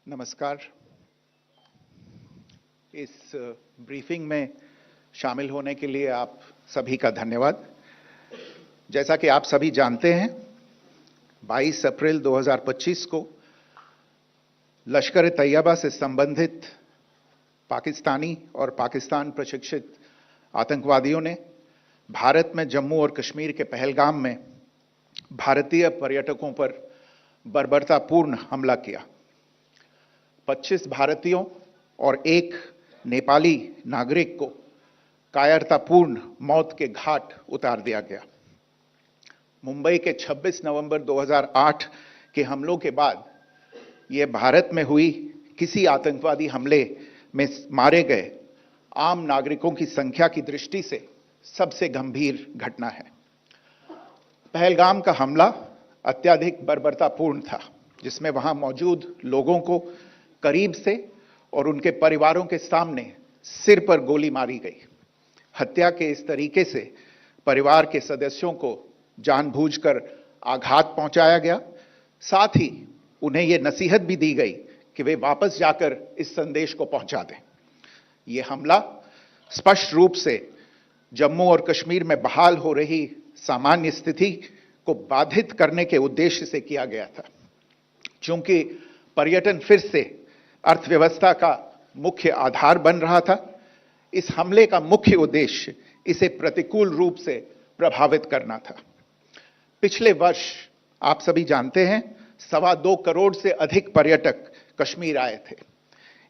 नमस्कार। इस ब्रीफिंग में शामिल होने के लिए आप सभी का धन्यवाद। जैसा कि आप सभी जानते हैं, 22 अप्रैल 2025 को लश्कर-ए-तैयबा से संबंधित पाकिस्तानी और पाकिस्तान प्रशिक्षित आतंकवादियों ने भारत में जम्मू और कश्मीर के पहलगाम में भारतीय पर्यटकों पर बर्बरतापूर्ण हमला किया। 25 भारतीयों और एक नेपाली नागरिक को कायरतापूर्ण मौत के घाट उतार दिया गया। मुंबई के 26 नवंबर 2008 के हमलों के बाद यह भारत में हुई किसी आतंकवादी हमले में मारे गए आम नागरिकों की संख्या की दृष्टि से सबसे गंभीर घटना है। पहलगाम का हमला अत्यधिक बर्बरतापूर्ण था, जिसमें वहां मौजूद लोगों को करीब से और उनके परिवारों के सामने सिर पर गोली मारी गई। हत्या के इस तरीके से परिवार के सदस्यों को जानबूझकर आघात पहुंचाया गया। साथ ही उन्हें यह नसीहत भी दी गई कि वे वापस जाकर इस संदेश को पहुंचा दें। यह हमला स्पष्ट रूप से जम्मू और कश्मीर में बहाल हो रही सामान्य स्थिति को बाधित करने के उद्देश्य से किया गया था। चूंकि पर्यटन फिर से अर्थव्यवस्था का मुख्य आधार बन रहा था, इस हमले का मुख्य उद्देश्य इसे प्रतिकूल रूप से प्रभावित करना था। पिछले वर्ष आप सभी जानते हैं, 2.25 करोड़ से अधिक पर्यटक कश्मीर आए थे।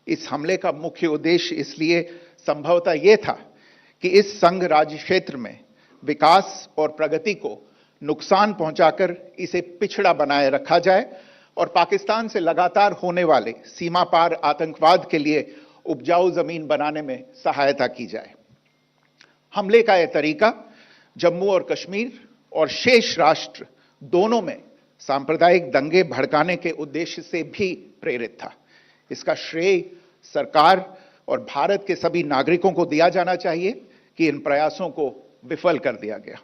इस हमले का मुख्य उद्देश्य इसलिए संभवतः यह था कि इस संघ राज्य क्षेत्र में विकास और प्रगति को नुकसान पहुंचाकर इसे पिछड़ा बनाए रखा जाए और पाकिस्तान से लगातार होने वाले सीमा पार आतंकवाद के लिए उपजाऊ जमीन बनाने में सहायता की जाए। हमले का यह तरीका जम्मू और कश्मीर और शेष राष्ट्र दोनों में सांप्रदायिक दंगे भड़काने के उद्देश्य से भी प्रेरित था। इसका श्रेय सरकार और भारत के सभी नागरिकों को दिया जाना चाहिए कि इन प्रयासों को विफल कर दिया गया।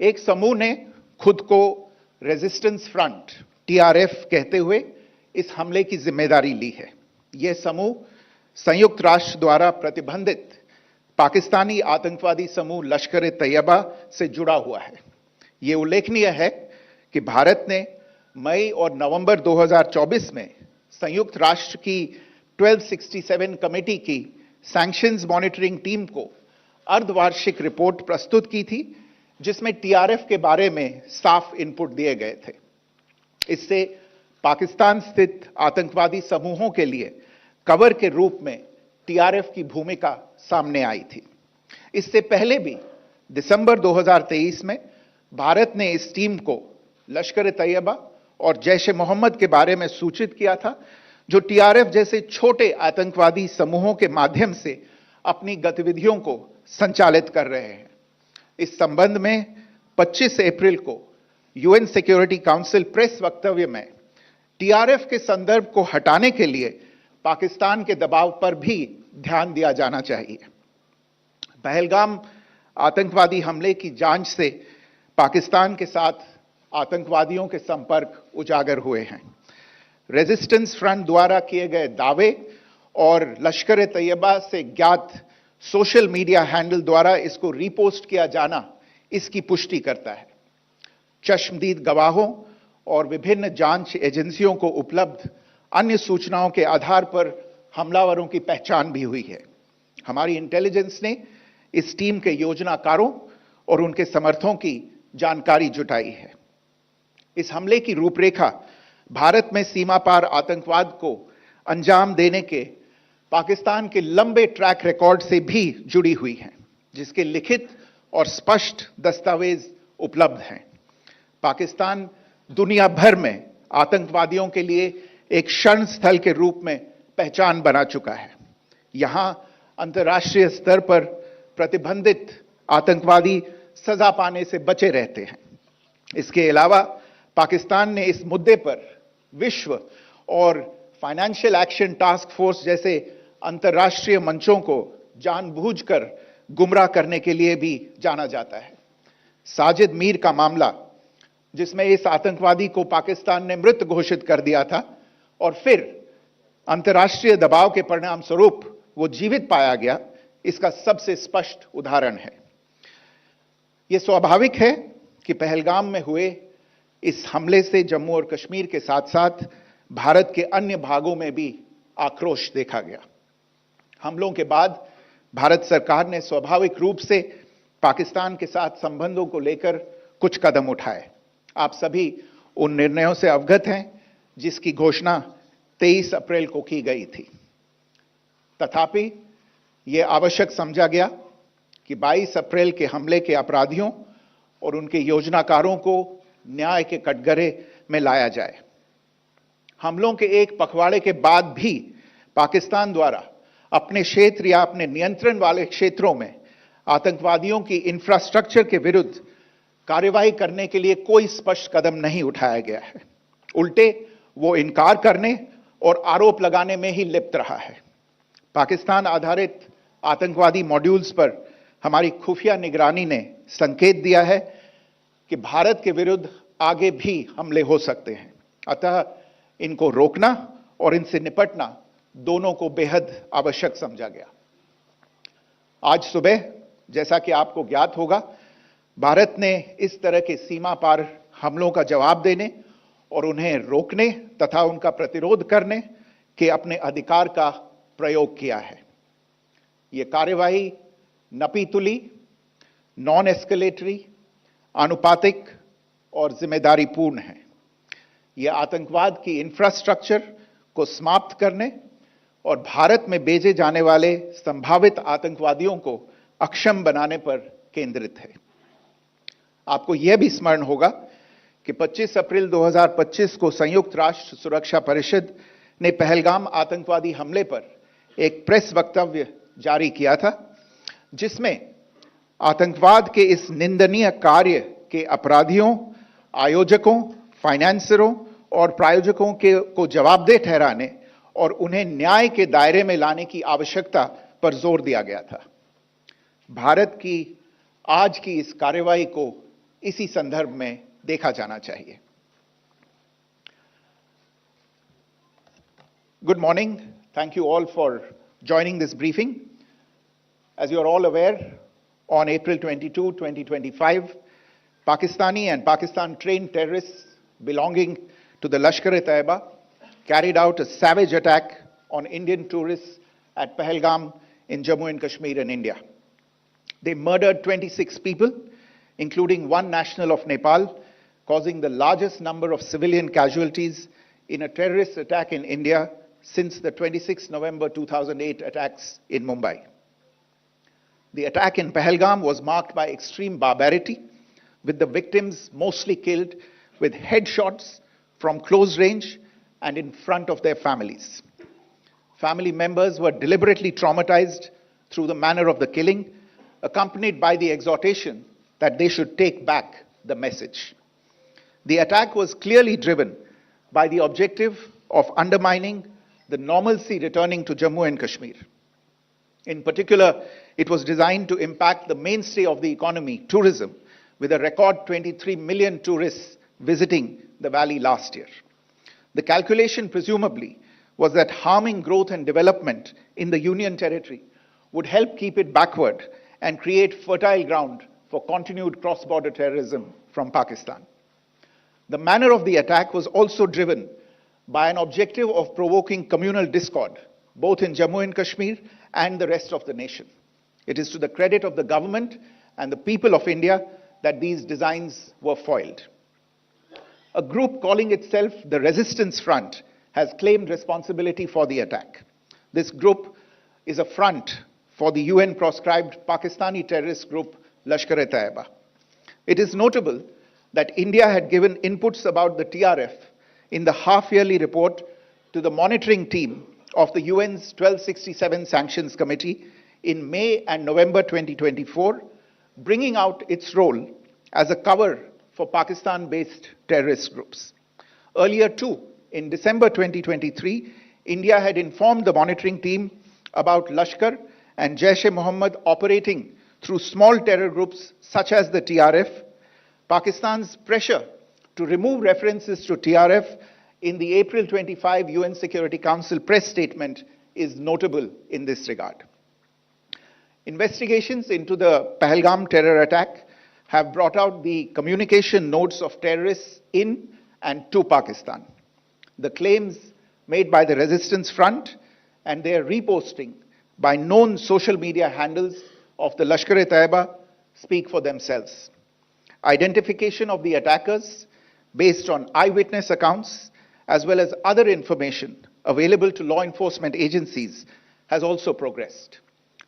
एक समूह ने खुद को रेजिस्टेंस फ्रंट TRF कहते हुए इस हमले की जिम्मेदारी ली है। यह समूह संयुक्त राष्ट्र द्वारा प्रतिबंधित पाकिस्तानी आतंकवादी समूह लश्कर-ए-तैयबा से जुड़ा हुआ है। यह उल्लेखनीय है कि भारत ने मई और नवंबर 2024 में संयुक्त राष्ट्र की 1267 कमेटी की सैंक्शंस मॉनिटरिंग टीम को अर्धवार्षिक रिपोर्ट प्रस्तुत की थी, जिसमें TRF के बारे में साफ इनपुट दिए गए थे। इससे पाकिस्तान स्थित आतंकवादी समूहों के लिए कवर के रूप में TRF की भूमिका सामने आई थी। इससे पहले भी दिसंबर 2023 में भारत ने इस टीम को लश्कर-ए-तैयबा और जैश-ए-मोहम्मद के बारे में सूचित किया था, जो TRF जैसे छोटे आतंकवादी समूहों के माध्यम से अपनी गतिविधियों को संचालित कर रहे हैं। इस संबंध में 25 अप्रैल को UN सिक्योरिटी काउंसिल प्रेस वक्तव्य में TRF के संदर्भ को हटाने के लिए पाकिस्तान के दबाव पर भी ध्यान दिया जाना चाहिए। पहलगाम आतंकवादी हमले की जांच से पाकिस्तान के साथ आतंकवादियों के संपर्क उजागर हुए हैं। रेजिस्टेंस फ्रंट द्वारा किए गए दावे और लश्कर-ए-तैयबा से ज्ञात सोशल मीडिया हैंडल द्वारा इसको रीपोस्ट किया जाना इसकी पुष्टि करता है। चश्मदीद गवाहों और विभिन्न जांच एजेंसियों को उपलब्ध अन्य सूचनाओं के आधार पर हमलावरों की पहचान भी हुई है। हमारी इंटेलिजेंस ने इस टीम के योजनाकारों और उनके समर्थकों की जानकारी जुटाई है। इस हमले की रूपरेखा भारत में सीमा पार आतंकवाद को अंजाम देने के पाकिस्तान के लंबे ट्रैक रिकॉर्ड से भी जुड़ी हुई है, जिसके लिखित और स्पष्ट दस्तावेज उपलब्ध हैं। पाकिस्तान दुनिया भर में आतंकवादियों के लिए एक शरण स्थल के रूप में पहचान बना चुका है। यहां अंतर्राष्ट्रीय स्तर पर प्रतिबंधित आतंकवादी सजा पाने से बचे रहते हैं। इसके अलावा पाकिस्तान ने इस मुद्दे पर विश्व और फाइनेंशियल एक्शन टास्क फोर्स जैसे अंतर्राष्ट्रीय मंचों को जानबूझकर गुमराह करने के लिए भी जाना जाता है। साजिद मीर का मामला, जिसमें इस आतंकवादी को पाकिस्तान ने मृत घोषित कर दिया था और फिर अंतर्राष्ट्रीय दबाव के परिणाम स्वरूप वो जीवित पाया गया, इसका सबसे स्पष्ट उदाहरण है। यह स्वाभाविक है कि पहलगाम में हुए इस हमले से जम्मू और कश्मीर के साथ साथ भारत के अन्य भागों में भी आक्रोश देखा गया। हमलों के बाद भारत सरकार ने स्वाभाविक रूप से पाकिस्तान के साथ संबंधों को लेकर कुछ कदम उठाए। आप सभी उन निर्णयों से अवगत हैं जिसकी घोषणा 23 अप्रैल को की गई थी। तथापि यह आवश्यक समझा गया कि 22 अप्रैल के हमले के अपराधियों और उनके योजनाकारों को न्याय के कटघरे में लाया जाए। हमलों के एक पखवाड़े के बाद भी पाकिस्तान द्वारा अपने क्षेत्र या अपने नियंत्रण वाले क्षेत्रों में आतंकवादियों की इंफ्रास्ट्रक्चर के विरुद्ध कार्रवाई करने के लिए कोई स्पष्ट कदम नहीं उठाया गया है। उल्टे वो इनकार करने और आरोप लगाने में ही लिप्त रहा है। पाकिस्तान आधारित आतंकवादी मॉड्यूल्स पर हमारी खुफिया निगरानी ने संकेत दिया है कि भारत के विरुद्ध आगे भी हमले हो सकते हैं। अतः इनको रोकना और इनसे निपटना दोनों को बेहद आवश्यक समझा गया। आज सुबह, जैसा कि आपको ज्ञात होगा, भारत ने इस तरह के सीमा पार हमलों का जवाब देने और उन्हें रोकने तथा उनका प्रतिरोध करने के अपने अधिकार का प्रयोग किया है। यह कार्यवाही नपीतुली, नॉन एस्केलेटरी, आनुपातिक और जिम्मेदारीपूर्ण है। यह आतंकवाद की इंफ्रास्ट्रक्चर को समाप्त करने और भारत में भेजे जाने वाले संभावित आतंकवादियों को अक्षम बनाने पर केंद्रित है। आपको यह भी स्मरण होगा कि 25 अप्रैल 2025 को संयुक्त राष्ट्र सुरक्षा परिषद ने पहलगाम आतंकवादी हमले पर एक प्रेस वक्तव्य जारी किया था, जिसमें आतंकवाद के इस निंदनीय कार्य के अपराधियों, आयोजकों, फाइनेंसरों और प्रायोजकों को जवाबदेह ठहराने और उन्हें न्याय के दायरे में लाने की आवश्यकता पर जोर दिया गया था। भारत की आज की इस कार्रवाई को इसी संदर्भ में देखा जाना चाहिए। Good morning. Thank you all for joining this briefing. As you are all aware, on April 22, 2025, Pakistani and Pakistan-trained terrorists belonging to the Lashkar-e-Taiba carried out a savage attack on Indian tourists at Pahalgam in Jammu and Kashmir in India. They murdered 26 people, including one national of Nepal, causing the largest number of civilian casualties in a terrorist attack in India since the 26 November 2008 attacks in Mumbai. The attack in Pahalgam was marked by extreme barbarity, with the victims mostly killed with headshots from close range and in front of their families. Family members were deliberately traumatized through the manner of the killing, accompanied by the exhortation that they should take back the message. The attack was clearly driven by the objective of undermining the normalcy returning to Jammu and Kashmir. In particular, it was designed to impact the mainstay of the economy, tourism, with a record 23 million tourists visiting the valley last year. The calculation, presumably, was that harming growth and development in the Union Territory would help keep it backward and create fertile ground for continued cross-border terrorism from Pakistan. The manner of the attack was also driven by an objective of provoking communal discord, both in Jammu and Kashmir and the rest of the nation. It is to the credit of the government and the people of India that these designs were foiled. A group calling itself the Resistance Front has claimed responsibility for the attack. This group is a front for the UN-proscribed Pakistani terrorist group Lashkar-e-Taiba. It is notable that India had given inputs about the TRF in the half-yearly report to the monitoring team of the UN's 1267 Sanctions Committee in May and November 2024, bringing out its role as a cover for Pakistan-based terrorist groups. Earlier too, in December 2023, India had informed the monitoring team about Lashkar and Jaish-e-Mohammed operating through small terror groups such as the TRF. Pakistan's pressure to remove references to TRF in the April 25 UN Security Council press statement is notable in this regard. Investigations into the Pahalgam terror attack have brought out the communication notes of terrorists in and to Pakistan. The claims made by the Resistance Front and their reposting by known social media handles of the Lashkar-e-Taiba speak for themselves. Identification of the attackers based on eyewitness accounts as well as other information available to law enforcement agencies has also progressed.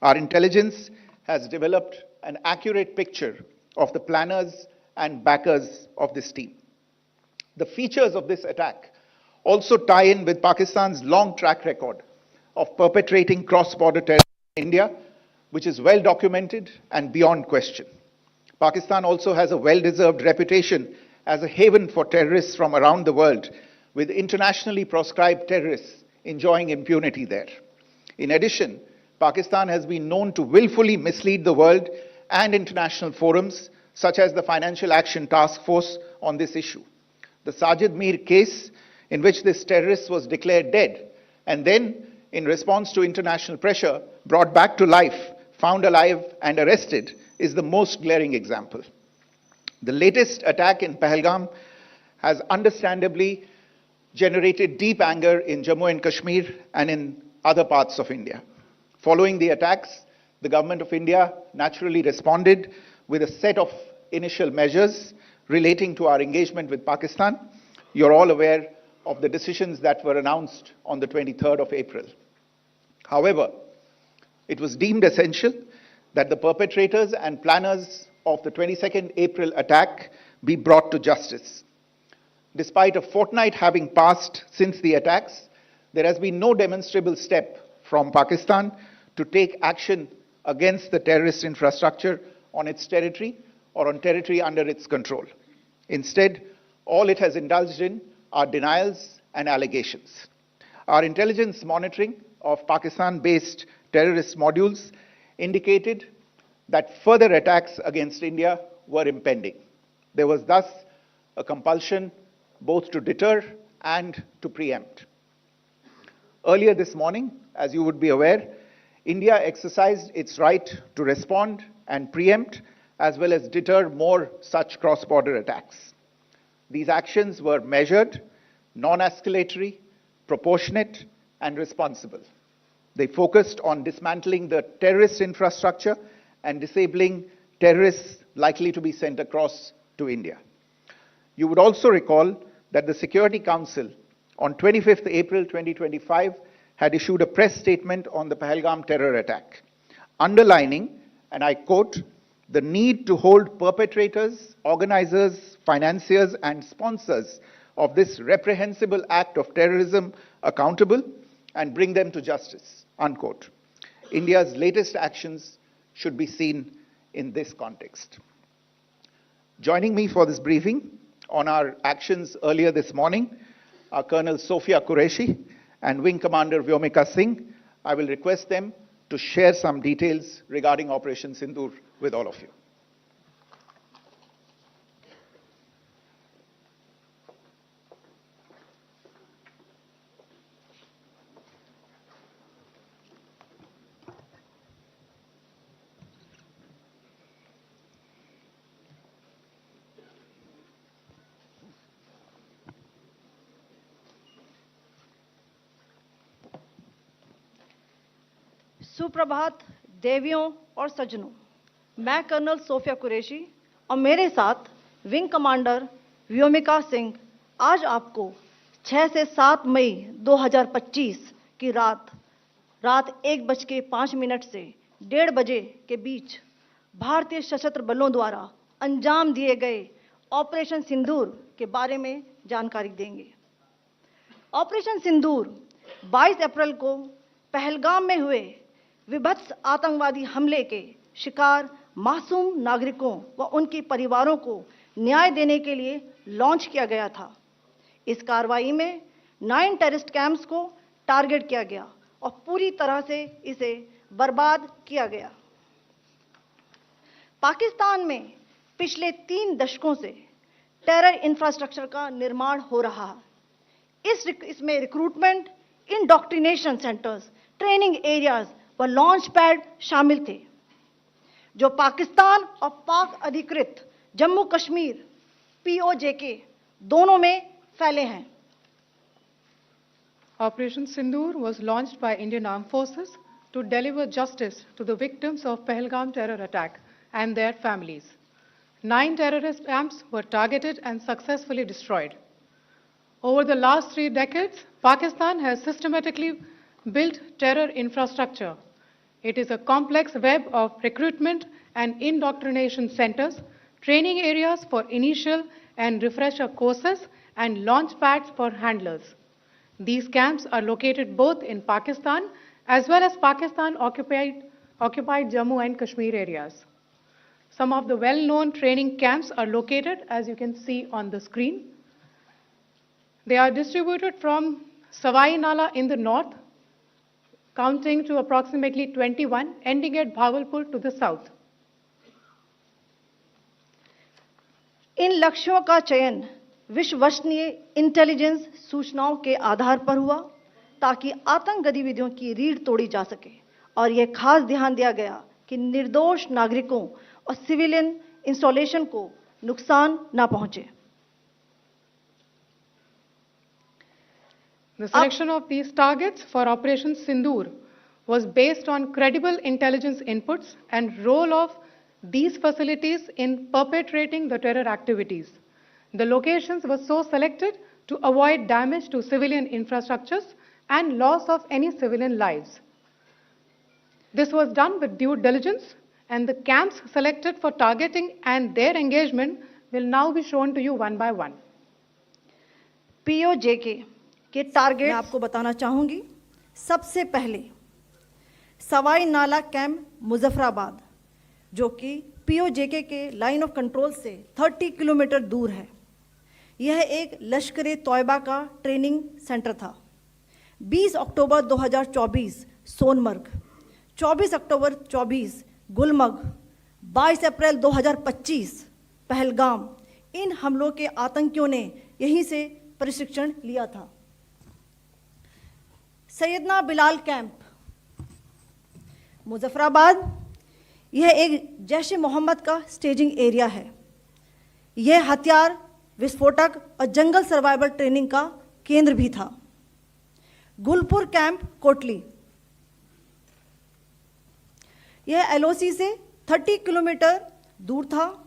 Our intelligence has developed an accurate picture of the planners and backers of this team. The features of this attack also tie in with Pakistan's long track record of perpetrating cross-border terrorism in India, which is well documented and beyond question. Pakistan also has a well-deserved reputation as a haven for terrorists from around the world, with internationally proscribed terrorists enjoying impunity there. In addition, Pakistan has been known to willfully mislead the world and international forums, such as the Financial Action Task Force, on this issue. The Sajid Mir case, in which this terrorist was declared dead, and then, in response to international pressure, brought back to life, found alive and arrested, is the most glaring example. The latest attack in Pahalgam has understandably generated deep anger in Jammu and Kashmir and in other parts of India. Following the attacks, the government of India naturally responded with a set of initial measures relating to our engagement with Pakistan. You're all aware of the decisions that were announced on the 23rd of April. However, it was deemed essential that the perpetrators and planners of the 22nd April attack be brought to justice. Despite a fortnight having passed since the attacks, there has been no demonstrable step from Pakistan to take action against the terrorist infrastructure on its territory or on territory under its control. Instead, all it has indulged in are denials and allegations. Our intelligence monitoring of Pakistan-based terrorist modules indicated that further attacks against India were impending. There was thus a compulsion both to deter and to preempt. Earlier this morning, as you would be aware, India exercised its right to respond and preempt as well as deter more such cross-border attacks. These actions were measured, non-escalatory, proportionate, and responsible. They focused on dismantling the terrorist infrastructure and disabling terrorists likely to be sent across to India. You would also recall that the Security Council on 25th April 2025 had issued a press statement on the Pahalgam terror attack, underlining, and I quote, the need to hold perpetrators, organizers, financiers, and sponsors of this reprehensible act of terrorism accountable and bring them to justice, unquote. India's latest actions should be seen in this context. Joining me for this briefing on our actions earlier this morning are Colonel Sophia Qureshi and Wing Commander Vyomika Singh. I will request them to share some details regarding Operation Sindoor with all of you. सुप्रभात देवियों और सज्जनों, मैं colonel Sophia Qureshi और मेरे साथ wing commander Vyomika Singh आज आपको 6 से 7 मई 2025 की रात 1:05 से 1:30 बजे के बीच भारतीय सशस्त्र बलों द्वारा अंजाम दिए गए ऑपरेशन सिंदूर के बारे में जानकारी देंगे। ऑपरेशन सिंदूर 22 अप्रैल को पहलगाम में हुए विभत्स आतंकवादी हमले के शिकार मासूम नागरिकों व उनके परिवारों को न्याय देने के लिए लॉन्च किया गया था। इस कार्रवाई में 9 टेररिस्ट कैंप्स को टारगेट किया गया और पूरी तरह से इसे बर्बाद किया गया। पाकिस्तान में पिछले 3 दशकों से टेरर इंफ्रास्ट्रक्चर का निर्माण हो रहा है। इसमें recruitment, indoctrination centres, training areas व लॉन्च पैड शामिल थे, जो पाकिस्तान और पाक अधिकृत जम्मू कश्मीर POJK दोनों में फैले हैं। Operation Sindoor was launched by Indian Armed Forces to deliver justice to the victims of Pahalgam terror attack and their families. 9 terrorist camps were targeted and successfully destroyed. Over the last 3 decades, Pakistan has systematically built terror infrastructure. It is a complex web of recruitment and indoctrination centers, training areas for initial and refresher courses, and launch pads for handlers. These camps are located both in Pakistan as well as Pakistan-occupied Jammu and Kashmir areas. Some of the well-known training camps are located, as you can see on the screen. They are distributed from Savai Nala in the north, counting to approximately 21, ending at Bhagalpur to the south. इन लक्ष्यों का चयन विश्वसनीय intelligence सूचनाओं के आधार पर हुआ ताकि आतंक गतिविधियों की रीढ़ तोड़ी जा सके, और यह खास ध्यान दिया गया कि निर्दोष नागरिकों और सिविलियन इंस्टॉलेशन को नुकसान न पहुंचे। The selection of these targets for Operation Sindoor was based on credible intelligence inputs and role of these facilities in perpetrating the terror activities. The locations were so selected to avoid damage to civilian infrastructures and loss of any civilian lives. This was done with due diligence, and the camps selected for targeting and their engagement will now be shown to you one by one. POJK के target मैं आपको बताना चाहूंगी। सबसे पहले सवाई नाला camp Muzaffarabad, जो कि POJK के लाइन ऑफ कंट्रोल से 30 किलोमीटर दूर है। यह एक लश्कर तौयबा का ट्रेनिंग सेंटर था। 20 अक्टूबर 2024 सोनमर्ग, 24 अक्टूबर 24 गुलमर्ग, 22 अप्रैल 2025 पहलगाम, इन हमलों के आतंकियों ने यहीं से प्रशिक्षण लिया था। सैयदना बिलाल कैंप मुजफ्फराबाद, यह एक जैश-ए मोहम्मद का स्टेजिंग एरिया है। यह हथियार, विस्फोटक और जंगल सर्वाइवल ट्रेनिंग का केंद्र भी था। गुलपुर कैंप कोटली, यह LOC से 30 किलोमीटर दूर था।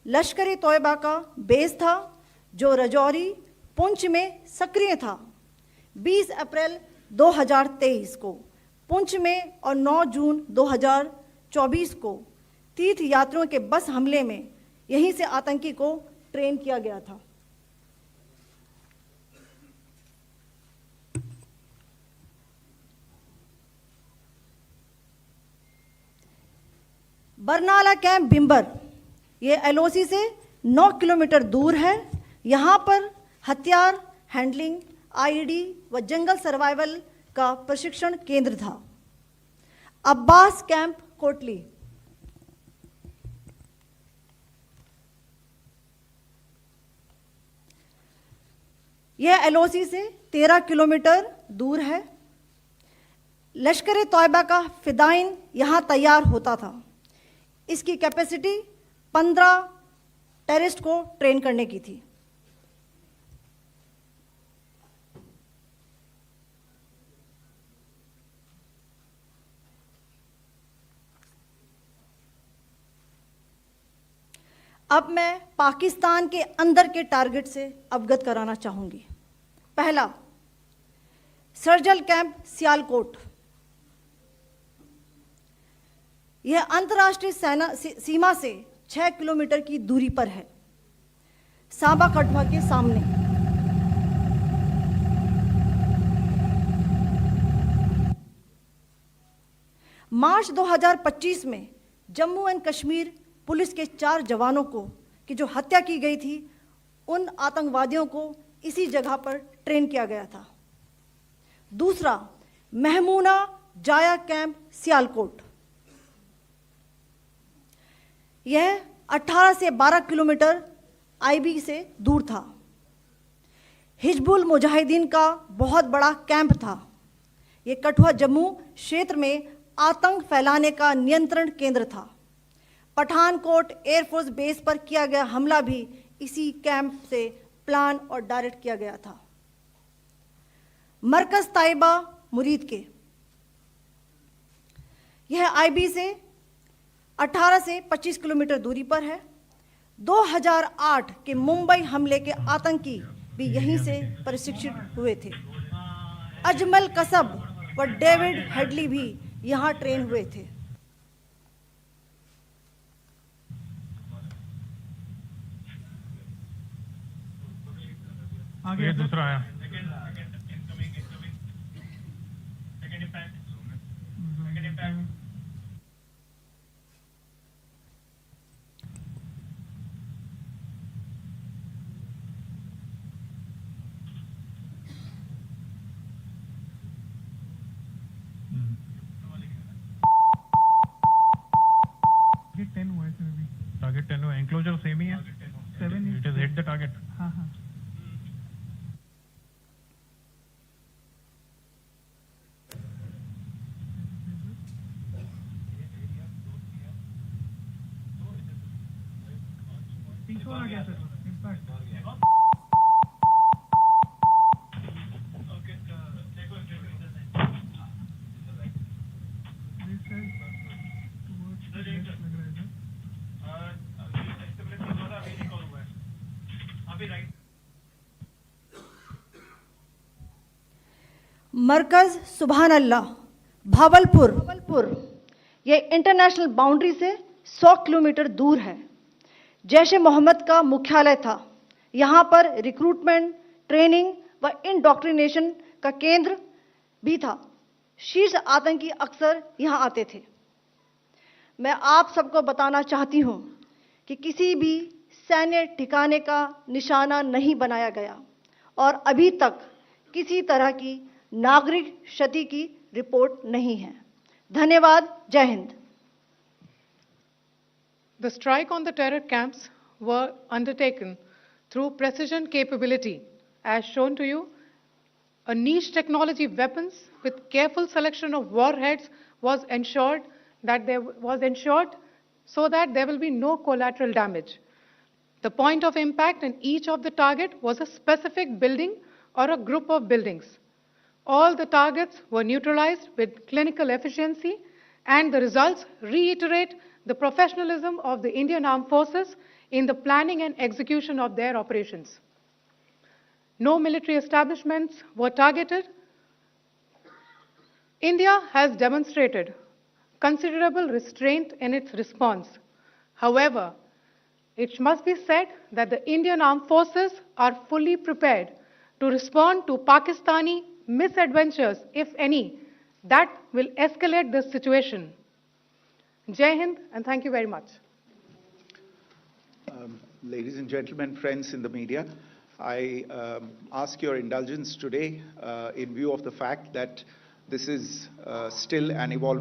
लश्कर तौयबा का बेस था, जो रजौरी, पुंछ में सक्रिय था। 20 अप्रैल 2023 को पुंछ में और 9 जून 2024 को तीर्थ यात्रियों के बस हमले में यहीं से आतंकी को ट्रेन किया गया था। बरनाला कैंप बिंबर, यह LOC से 9 किलोमीटर दूर है। यहाँ पर हथियार, हैंडलिंग, IED व जंगल सर्वाइवल का प्रशिक्षण केंद्र था। अब्बास कैंप कोटली, यह LOC से 13 किलोमीटर दूर है। लश्कर तौयबा का फिदाइन यहां तैयार होता था। इसकी कैपेसिटी 15 टेररिस्ट को ट्रेन करने की थी। अब मैं पाकिस्तान के अंदर के टारगेट से अवगत कराना चाहूंगी। पहला, सर्जल कैंप सियालकोट, यह अंतर्राष्ट्रीय सीमा से 6 किलोमीटर की दूरी पर है, सांबा कठुआ के सामने। मार्च 2025 में जम्मू एंड कश्मीर पुलिस के 4 जवानों की जो हत्या की गई थी, उन आतंकवादियों को इसी जगह पर ट्रेन किया गया था। दूसरा, महमूना जाया कैंप सियालकोट, यह 18 से 12 किलोमीटर आईबी से दूर था। हिजबुल मुजाहिदीन का बहुत बड़ा कैंप था। यह कठुआ जम्मू क्षेत्र में आतंक फैलाने का नियंत्रण केंद्र था। पठानकोट एयरफोर्स बेस पर किया गया हमला भी इसी कैंप से प्लान और डायरेक्ट किया गया था। मरकज ताइबा मुरीद के, यह आईबी से 18 से 25 किलोमीटर दूरी पर है। 2008 के मुंबई हमले के आतंकी भी यहीं से प्रशिक्षित हुए थे। अजमल कसब व डेविड हेडली भी यहां ट्रेन हुए थे। आगे दूसरा आया। टारगेट 10 हुआ है सर, अभी टारगेट 10 हुआ। एंक्लोजर सेम ही है, 7 it is hit the target. हाँ हाँ। आ गया सर, इम्पैक्ट मरकज सुभान अल्लाह भावलपुर, यह इंटरनेशनल बाउंड्री से 100 किलोमीटर दूर है। जैश ए मोहम्मद का मुख्यालय था। यहाँ पर रिक्रूटमेंट, ट्रेनिंग व इंडॉक्ट्रिनेशन का केंद्र भी था। शीर्ष आतंकी अक्सर यहाँ आते थे। मैं आप सबको बताना चाहती हूँ कि किसी भी सैन्य ठिकाने का निशाना नहीं बनाया गया और अभी तक किसी तरह की नागरिक क्षति की रिपोर्ट नहीं है। धन्यवाद। जय Hind. The strike on the terror camps were undertaken through precision capability, as shown to you. A niche technology weapons with careful selection of warheads was ensured so that there will be no collateral damage. The point of impact in each of the target was a specific building or a group of buildings. All the targets were neutralized with clinical efficiency, and the results reiterate the professionalism of the Indian Armed Forces in the planning and execution of their operations. No military establishments were targeted. India has demonstrated considerable restraint in its response. However, it must be said that the Indian Armed Forces are fully prepared to respond to Pakistani misadventures, if any, that will escalate the situation. Jai Hind, and thank you very much. Ladies and gentlemen, friends in the media, I ask your indulgence today in view of the fact that this is still an evolving